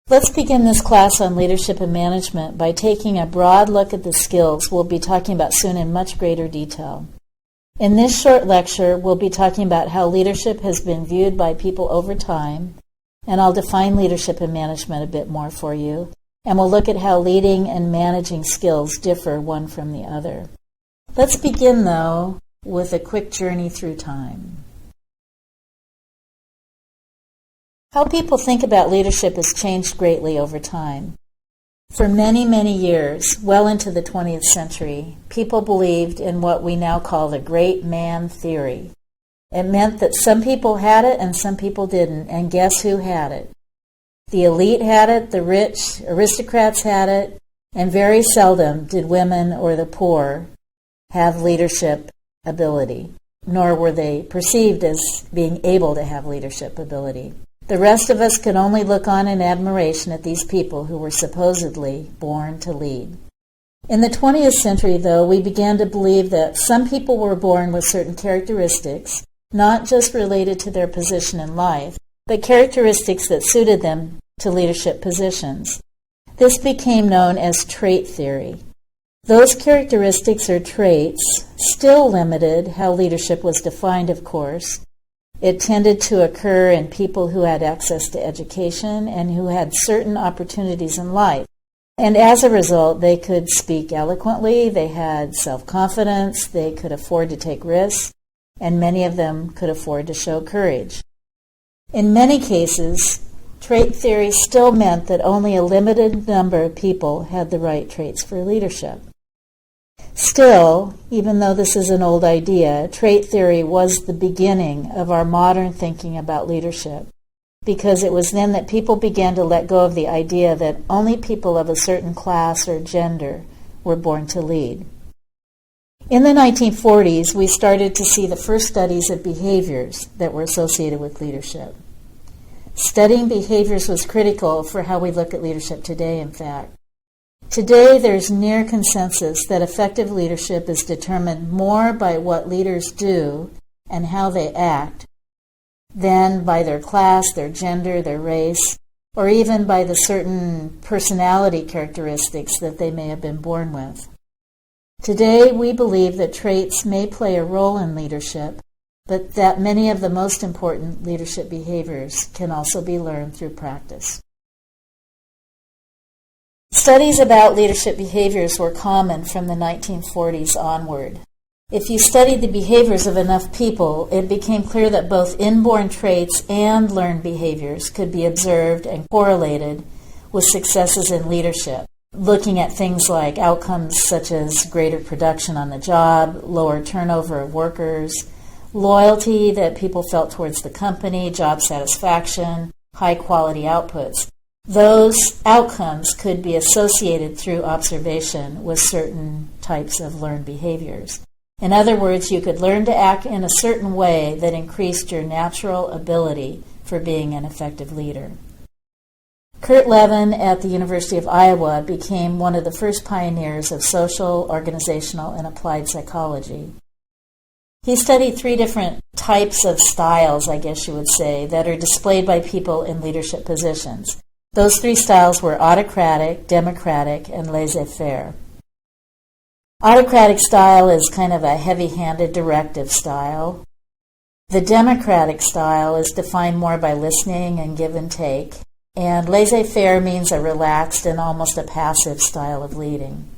Let's begin this class on leadership and management by taking a broad look at the skills we'll be talking about soon in much greater detail. In this short lecture, we'll be talking about how leadership has been viewed by people over time, and I'll define leadership and management a bit more for you, and we'll look at how leading and managing skills differ one from the other. Let's begin, though, with a quick journey through time. How people think about leadership has changed greatly over time. For many, many years, well into the 20th century, people believed in what we now call the great man theory. It meant that some people had it and some people didn't, and guess who had it? The elite had it, the rich aristocrats had it, and very seldom did women or the poor have leadership ability, nor were they perceived as being able to have leadership ability. The rest of us could only look on in admiration at these people who were supposedly born to lead. In the 20th century, though, we began to believe that some people were born with certain characteristics, not just related to their position in life, but characteristics that suited them to leadership positions. This became known as trait theory. Those characteristics or traits still limited how leadership was defined, of course. It tended to occur in people who had access to education and who had certain opportunities in life. And as a result, they could speak eloquently, they had self-confidence, they could afford to take risks, and many of them could afford to show courage. In many cases, trait theory still meant that only a limited number of people had the right traits for leadership. Still, even though this is an old idea, trait theory was the beginning of our modern thinking about leadership, because it was then that people began to let go of the idea that only people of a certain class or gender were born to lead. In the 1940s, we started to see the first studies of behaviors that were associated with leadership. Studying behaviors was critical for how we look at leadership today, in fact. Today, there's near consensus that effective leadership is determined more by what leaders do and how they act than by their class, their gender, their race, or even by the certain personality characteristics that they may have been born with. Today, we believe that traits may play a role in leadership, but that many of the most important leadership behaviors can also be learned through practice. Studies about leadership behaviors were common from the 1940s onward. If you studied the behaviors of enough people, it became clear that both inborn traits and learned behaviors could be observed and correlated with successes in leadership, looking at things like outcomes such as greater production on the job, lower turnover of workers, loyalty that people felt towards the company, job satisfaction, high-quality outputs. Those outcomes could be associated through observation with certain types of learned behaviors. In other words, you could learn to act in a certain way that increased your natural ability for being an effective leader. Kurt Levin at the University of Iowa became one of the first pioneers of social, organizational, and applied psychology. He studied 3 different types of styles, I guess you would say, that are displayed by people in leadership positions. Those 3 styles were autocratic, democratic, and laissez-faire. Autocratic style is kind of a heavy-handed directive style. The democratic style is defined more by listening and give and take. And laissez-faire means a relaxed and almost a passive style of leading.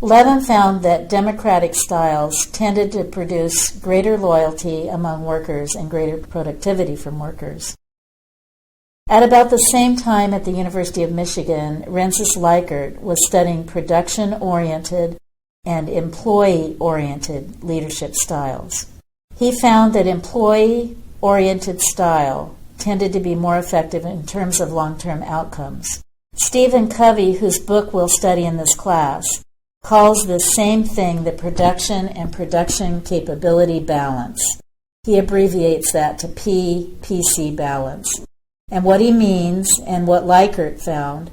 Levin found that democratic styles tended to produce greater loyalty among workers and greater productivity from workers. At about the same time at the University of Michigan, Rensis Likert was studying production-oriented and employee-oriented leadership styles. He found that employee-oriented style tended to be more effective in terms of long-term outcomes. Stephen Covey, whose book we'll study in this class, calls the same thing the production and production capability balance. He abbreviates that to PPC balance. And what he means, and what Likert found,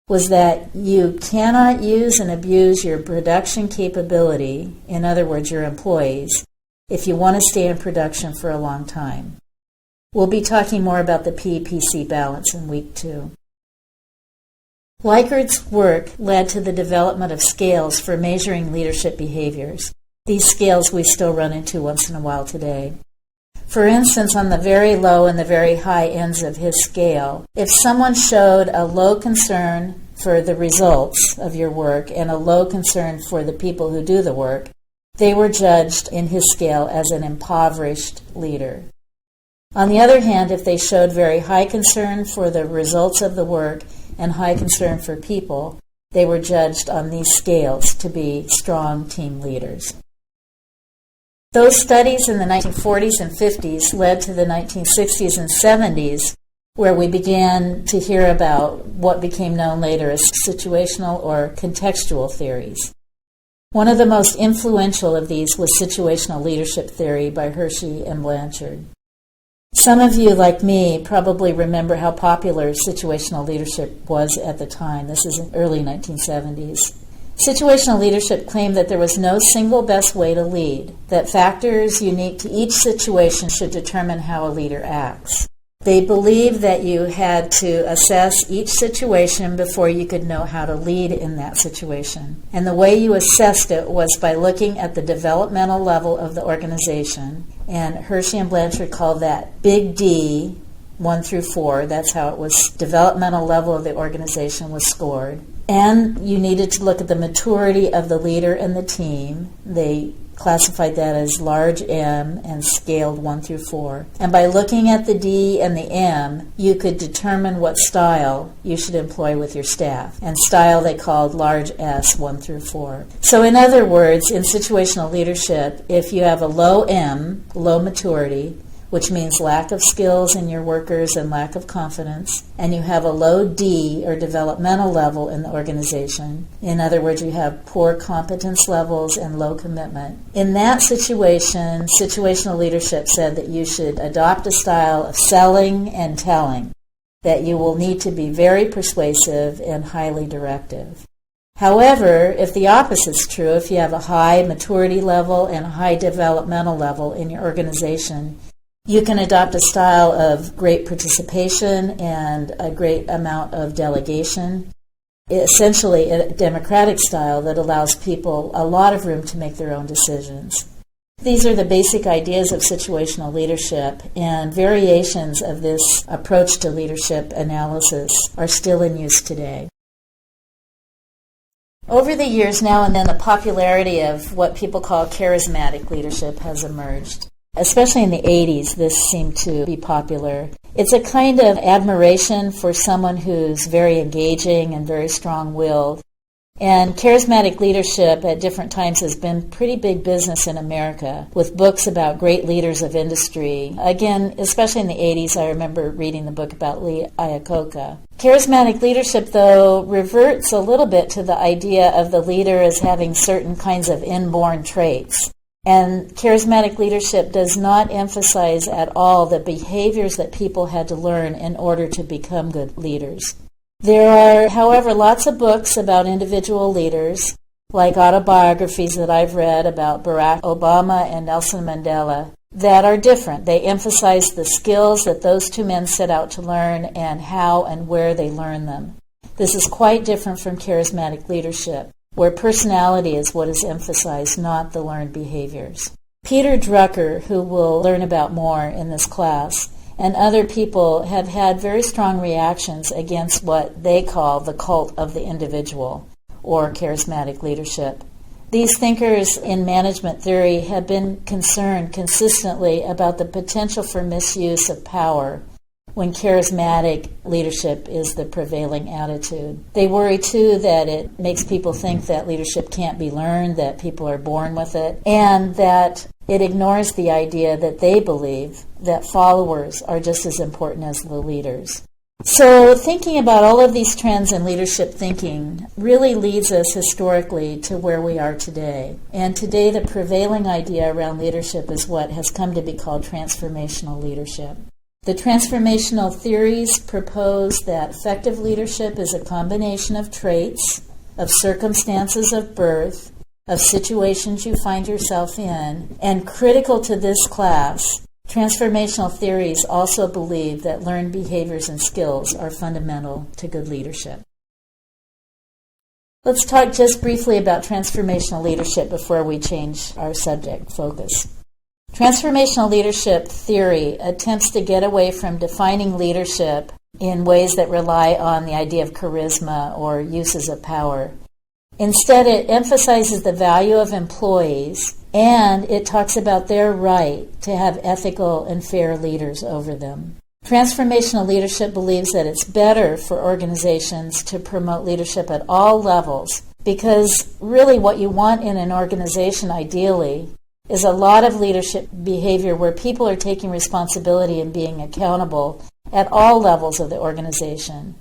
was that you cannot use and abuse your production capability, in other words, your employees, if you want to stay in production for a long time. We'll be talking more about the PPC balance in week 2. Likert work led to the development of scales for measuring leadership behaviors. These scales we still run into once in a while today. For instance, on the very low and the very high ends of his scale, if someone showed a low concern for the results of your work and a low concern for the people who do the work, they were judged in his scale as an impoverished leader. On the other hand, if they showed very high concern for the results of the work and high concern for people, they were judged on these scales to be strong team leaders. Those studies in the 1940s and 50s led to the 1960s and 70s, where we began to hear about what became known later as situational or contextual theories. One of the most influential of these was situational leadership theory by Hershey and Blanchard. Some of you, like me, probably remember how popular situational leadership was at the time. This is in early 1970s. Situational leadership claimed that there was no single best way to lead, that factors unique to each situation should determine how a leader acts. They believed that you had to assess each situation before you could know how to lead in that situation. And the way you assessed it was by looking at the developmental level of the organization. And Hershey and Blanchard called that Big D, 1 through 4. That's how it was. Developmental level of the organization was scored. And you needed to look at the maturity of the leader and the team. They classified that as large M and scaled 1 through 4. And by looking at the D and the M, you could determine what style you should employ with your staff. And style they called large S, 1 through 4. So in other words, in situational leadership, if you have a low M, low maturity, which means lack of skills in your workers and lack of confidence, and you have a low D, or developmental level, in the organization. In other words, you have poor competence levels and low commitment. In that situation, situational leadership said that you should adopt a style of selling and telling, that you will need to be very persuasive and highly directive. However, if the opposite is true, if you have a high maturity level and a high developmental level in your organization, you can adopt a style of great participation and a great amount of delegation, essentially a democratic style that allows people a lot of room to make their own decisions. These are the basic ideas of situational leadership, and variations of this approach to leadership analysis are still in use today. Over the years, now and then, the popularity of what people call charismatic leadership has emerged. Especially in the 80s, this seemed to be popular. It's a kind of admiration for someone who's very engaging and very strong-willed. And charismatic leadership at different times has been pretty big business in America, with books about great leaders of industry. Again, especially in the 80s, I remember reading the book about Lee Iacocca. Charismatic leadership, though, reverts a little bit to the idea of the leader as having certain kinds of inborn traits. And charismatic leadership does not emphasize at all the behaviors that people had to learn in order to become good leaders. There are, however, lots of books about individual leaders, like autobiographies that I've read about Barack Obama and Nelson Mandela, that are different. They emphasize the skills that those two men set out to learn and how and where they learned them. This is quite different from charismatic leadership, where personality is what is emphasized, not the learned behaviors. Peter Drucker, who we'll learn about more in this class, and other people have had very strong reactions against what they call the cult of the individual, or charismatic leadership. These thinkers in management theory have been concerned consistently about the potential for misuse of power when charismatic leadership is the prevailing attitude. They worry, too, that it makes people think that leadership can't be learned, that people are born with it, and that it ignores the idea that they believe that followers are just as important as the leaders. So thinking about all of these trends in leadership thinking really leads us historically to where we are today. And today the prevailing idea around leadership is what has come to be called transformational leadership. The transformational theories propose that effective leadership is a combination of traits, of circumstances of birth, of situations you find yourself in, and critical to this class, transformational theories also believe that learned behaviors and skills are fundamental to good leadership. Let's talk just briefly about transformational leadership before we change our subject focus. Transformational leadership theory attempts to get away from defining leadership in ways that rely on the idea of charisma or uses of power. Instead, it emphasizes the value of employees, and it talks about their right to have ethical and fair leaders over them. Transformational leadership believes that it's better for organizations to promote leadership at all levels, because really what you want in an organization ideally is a lot of leadership behavior where people are taking responsibility and being accountable at all levels of the organization,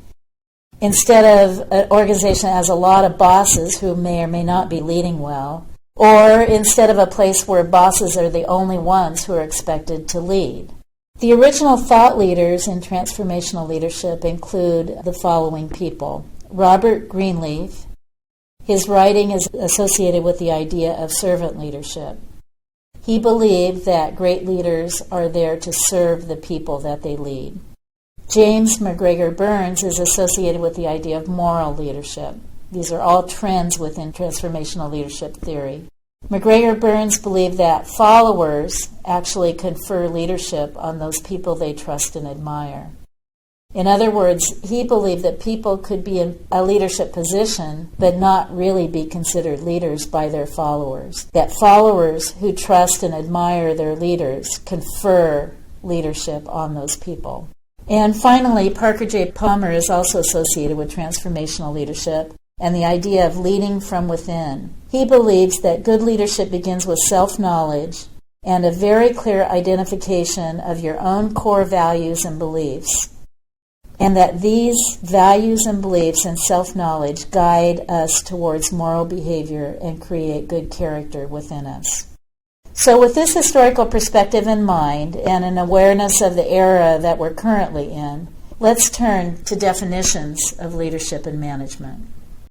instead of an organization that has a lot of bosses who may or may not be leading well, or instead of a place where bosses are the only ones who are expected to lead. The original thought leaders in transformational leadership include the following people. Robert Greenleaf. His writing is associated with the idea of servant leadership. He believed that great leaders are there to serve the people that they lead. James McGregor Burns is associated with the idea of moral leadership. These are all trends within transformational leadership theory. McGregor Burns believed that followers actually confer leadership on those people they trust and admire. In other words, he believed that people could be in a leadership position but not really be considered leaders by their followers. That followers who trust and admire their leaders confer leadership on those people. And finally, Parker J. Palmer is also associated with transformational leadership and the idea of leading from within. He believes that good leadership begins with self-knowledge and a very clear identification of your own core values and beliefs, and that these values and beliefs and self-knowledge guide us towards moral behavior and create good character within us. So with this historical perspective in mind and an awareness of the era that we're currently in, let's turn to definitions of leadership and management.